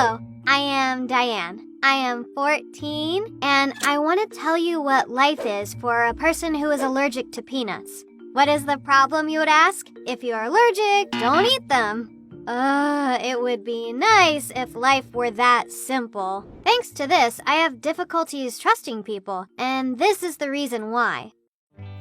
Hello, I am Diane. I am 14, and I want to tell you what life is for a person who is allergic to peanuts. What is the problem, you would ask? If you are allergic, don't eat them. It would be nice if life were that simple. Thanks to this, I have difficulties trusting people, and this is the reason why.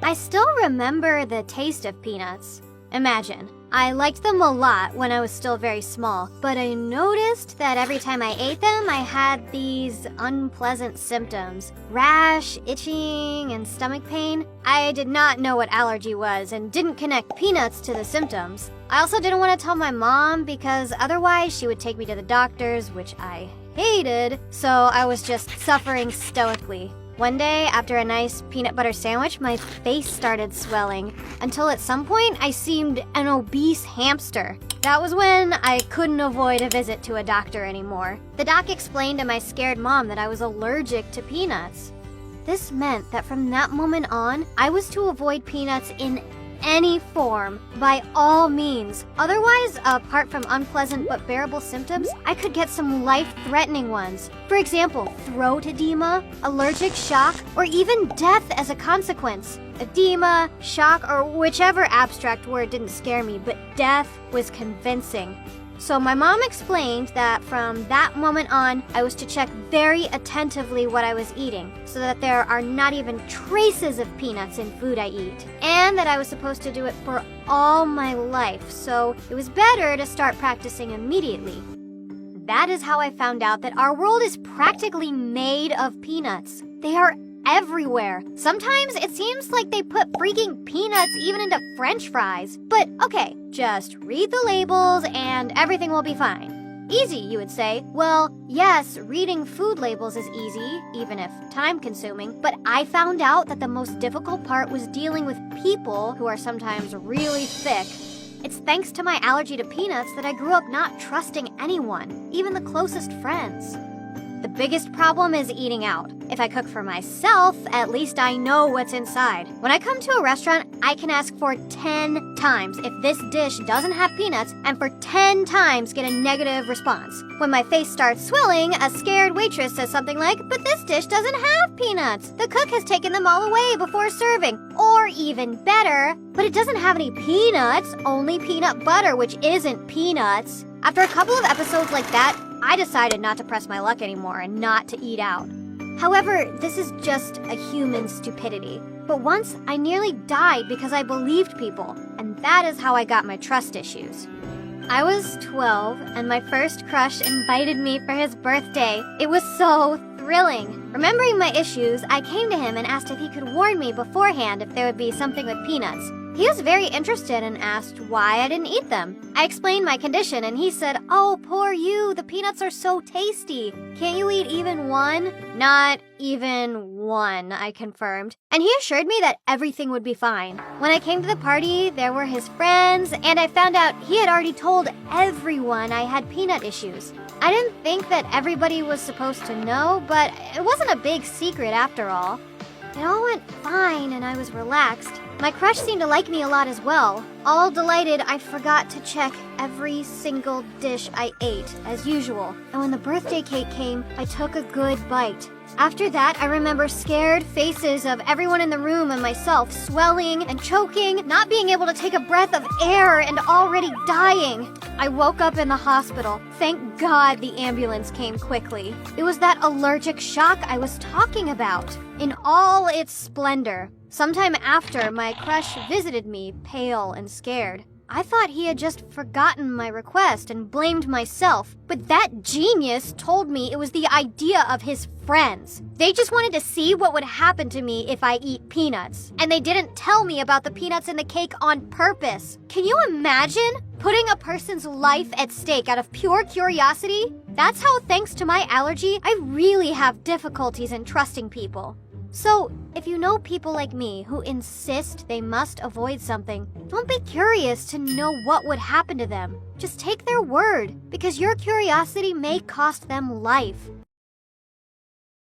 I still remember the taste of peanuts. Imagine, I liked them a lot when I was still very small, but I noticed that every time I ate them, I had these unpleasant symptoms. Rash, itching, and stomach pain. I did not know what allergy was and didn't connect peanuts to the symptoms. I also didn't want to tell my mom because otherwise she would take me to the doctors, which I hated, so I was just suffering stoically. One day, after a nice peanut butter sandwich, my face started swelling, until at some point I seemed an obese hamster. That was when I couldn't avoid a visit to a doctor anymore. The doc explained to my scared mom that I was allergic to peanuts. This meant that from that moment on, I was to avoid peanuts in any form, by all means. Otherwise, apart from unpleasant but bearable symptoms, I could get some life-threatening ones. For example, throat edema, allergic shock, or even death as a consequence. Edema, shock, or whichever abstract word didn't scare me, but death was convincing. So my mom explained that from that moment on, I was to check very attentively what I was eating, so that there are not even traces of peanuts in food I eat. And that I was supposed to do it for all my life, so it was better to start practicing immediately. That is how I found out that our world is practically made of peanuts. They are everywhere. Sometimes it seems like they put freaking peanuts even into French fries. But okay, just read the labels and everything will be fine. Easy, you would say. Well, yes, reading food labels is easy, even if time-consuming, but I found out that the most difficult part was dealing with people who are sometimes really thick. It's thanks to my allergy to peanuts that I grew up not trusting anyone, even the closest friends. The biggest problem is eating out. If I cook for myself, at least I know what's inside. When I come to a restaurant, I can ask for 10 times if this dish doesn't have peanuts, and for 10 times get a negative response. When my face starts swelling, a scared waitress says something like, "But this dish doesn't have peanuts. The cook has taken them all away before serving." Or even better, "But it doesn't have any peanuts, only peanut butter, which isn't peanuts." After a couple of episodes like that, I decided not to press my luck anymore and not to eat out. However, this is just a human stupidity. But once, I nearly died because I believed people, and that is how I got my trust issues. I was 12, and my first crush invited me for his birthday. It was so thrilling. Remembering my issues, I came to him and asked if he could warn me beforehand if there would be something with peanuts. He was very interested and asked why I didn't eat them. I explained my condition and he said, "Oh, poor you, the peanuts are so tasty. Can't you eat even one?" "Not even one," I confirmed. And he assured me that everything would be fine. When I came to the party, there were his friends, and I found out he had already told everyone I had peanut issues. I didn't think that everybody was supposed to know, but it wasn't a big secret after all. It all went fine and I was relaxed. My crush seemed to like me a lot as well. All delighted, I forgot to check every single dish I ate, as usual. And when the birthday cake came, I took a good bite. After that, I remember scared faces of everyone in the room and myself, swelling and choking, not being able to take a breath of air and already dying. I woke up in the hospital. Thank God the ambulance came quickly. It was that allergic shock I was talking about, in all its splendor. Sometime after, my crush visited me, pale and scared. I thought he had just forgotten my request and blamed myself, but that genius told me it was the idea of his friends. They just wanted to see what would happen to me if I eat peanuts, and they didn't tell me about the peanuts in the cake on purpose. Can you imagine putting a person's life at stake out of pure curiosity? That's how, thanks to my allergy, I really have difficulties in trusting people. So, if you know people like me who insist they must avoid something, don't be curious to know what would happen to them. Just take their word, because your curiosity may cost them life.